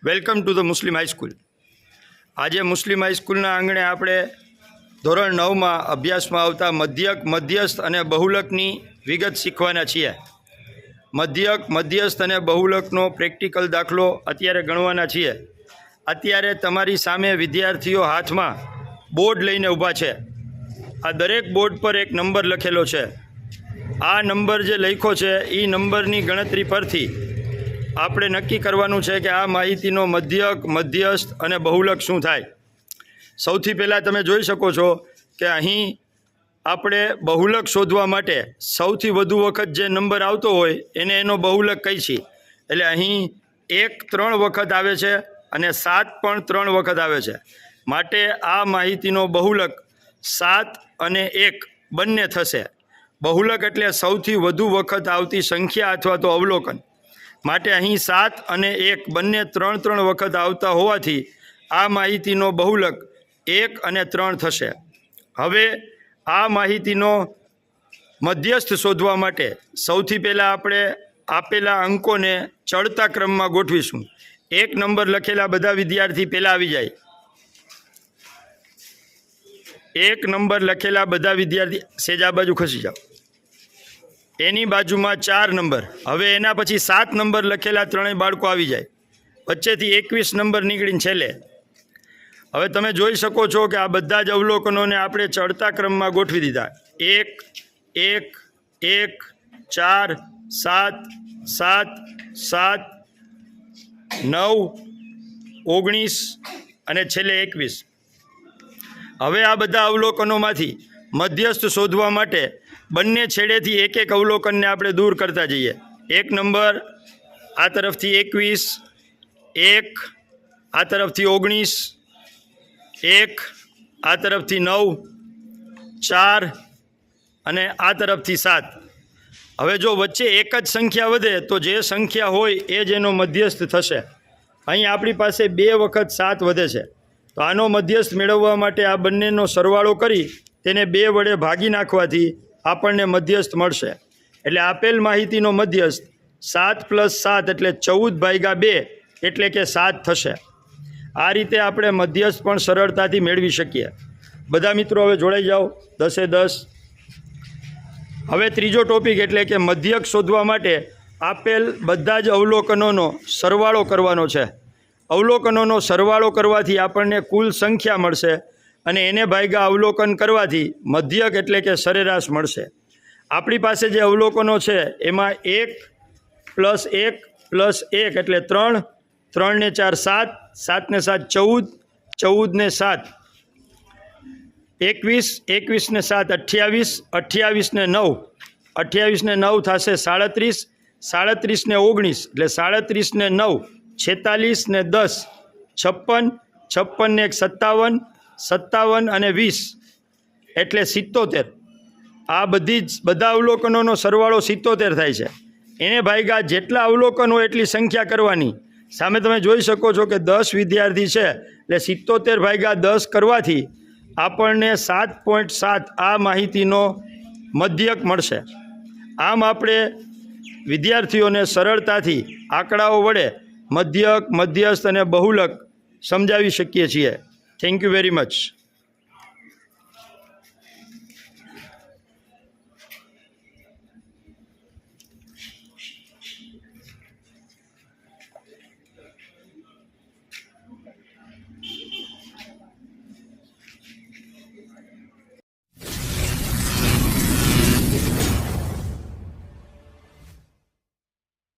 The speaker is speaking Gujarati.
Welcome to the Muslim high school. આજે મુસ્લિમ હાઈસ્કૂલના આંગણે આપણે ધોરણ 9માં અભ્યાસમાં આવતા મધ્યક, મધ્યસ્થ અને બહુલકની વિગત શીખવાના છીએ। મધ્યક, મધ્યસ્થ અને બહુલકનો પ્રેક્ટિકલ દાખલો અત્યારે ગણવાના છીએ। અત્યારે તમારી સામે વિદ્યાર્થીઓ હાથમાં બોર્ડ લઈને ઊભા છે। આ દરેક બોર્ડ પર એક નંબર લખેલો છે। આ નંબર જે લખ્યો છે એ નંબરની ગણતરી પરથી આપણે નક્કી કરવાનું છે કે આ માહિતીનો મધ્યક, મધ્યસ્થ અને બહુલક શું થાય। સૌથી પહેલાં તમે જોઈ શકો છો કે અહીં આપણે બહુલક શોધવા માટે સૌથી વધુ વખત જે નંબર આવતો હોય એને એનો બહુલક કહી છીએ। એટલે અહીં 1 3 વખત આવે છે અને 7 પણ 3 વખત આવે છે। માટે આ માહિતીનો બહુલક 7 અને 1 બંને થશે। બહુલક એટલે સૌથી વધુ વખત આવતી સંખ્યા અથવા તો અવલોકન। માટે અહીં 7 અને 1 બંને 3 વખત આવતા હોવાથી આ માહિતીનો બહુલક 1 અને 3 થશે। હવે આ માહિતીનો મધ્યસ્થ શોધવા માટે સૌથી પહેલાં આપણે આપેલા અંકોને ચડતા ક્રમમાં ગોઠવીશું। 1 નંબર લખેલા બધા વિદ્યાર્થી પહેલાં આવી જાય। 1 નંબર લખેલા બધા વિદ્યાર્થી સેજ આ બાજુ ખસી જાઓ। એની બાજુમાં 4 નંબર। હવે એના પછી 7 નંબર લખેલા ત્રણેય બાળકો આવી જાય। વચ્ચેથી 21 નંબર નીકળીને છેલ્લે। હવે તમે જોઈ શકો છો કે આ બધા જ અવલોકનોને આપણે ચડતા ક્રમમાં ગોઠવી દીધા। 1 1 1 4 7 7 7 9 19 અને છેલ્લે 21। હવે આ બધા અવલોકનોમાંથી મધ્યસ્થ શોધવા માટે બંને છેડેથી એક એક અવલોકનને આપણે દૂર કરતા જઈએ। 1 નંબર આ તરફથી 21, 1 આ તરફથી 19, 1 આ તરફથી 9, 4 અને આ તરફથી 7। હવે જો વચ્ચે એક જ સંખ્યા વધે તો જે સંખ્યા હોય એ જ એનો મધ્યસ્થ થશે। અહીં આપણી પાસે 2 વખત 7 વધે છે, તો આનો મધ્યસ્થ મેળવવા માટે આ બંનેનો સરવાળો કરી તેને 2 વડે ભાગી નાખવાથી આપણને મધ્યસ્થ મળશે। એટલે આપેલ માહિતીનો મધ્યસ્થ 7 + 7 એટલે 14/2 એટલે કે 7 થશે। આ રીતે આપણે મધ્યસ્થ પણ સરળતાથી મેળવી શકીએ। બધા મિત્રો હવે જોડાઈ જાઓ 10 એ 10। હવે ત્રીજો ટોપિક એટલે કે મધ્યક શોધવા માટે આપેલ બધા જ અવલોકનોનો સરવાળો કરવાનો છે। અવલોકનોનો સરવાળો કરવાથી આપણને કુલ સંખ્યા મળશે અને એને ભાગ્યા અવલોકન કરવાથી મધ્યક એટલે કે સરેરાશ મળશે। આપણી પાસે જે અવલોકનો છે એમાં 1 + 1 + 1 એટલે 3, 3 ને 4 7, 7 ને 7 14, 14 ને 7 21, 21 ને 7 28, 28 ને 9, 28 ને 9 થશે 37, 37 ને 19 એટલે 37 ને 9 46 ને 10 56, 56 ને 1 57, 57 અને 20 એટલે 77। આ બધા અવલોકનોનો સરવાળો 77 થાય છે। એને ભાગ્યા જેટલા અવલોકન હોય એટલી સંખ્યા કરવાની। સામે તમે જોઈ શકો છો કે 10 વિદ્યાર્થી છે એટલે 77 ભાગ્યા 10 કરવાથી આપણને 7.7 આ માહિતીનો મધ્યક મળશે। આમ આપણે વિદ્યાર્થીઓને સરળતાથી આંકડાઓ વડે મધ્યક, મધ્યસ્થ અને બહુલક સમજાવી શકીએ છીએ। Thank you very much.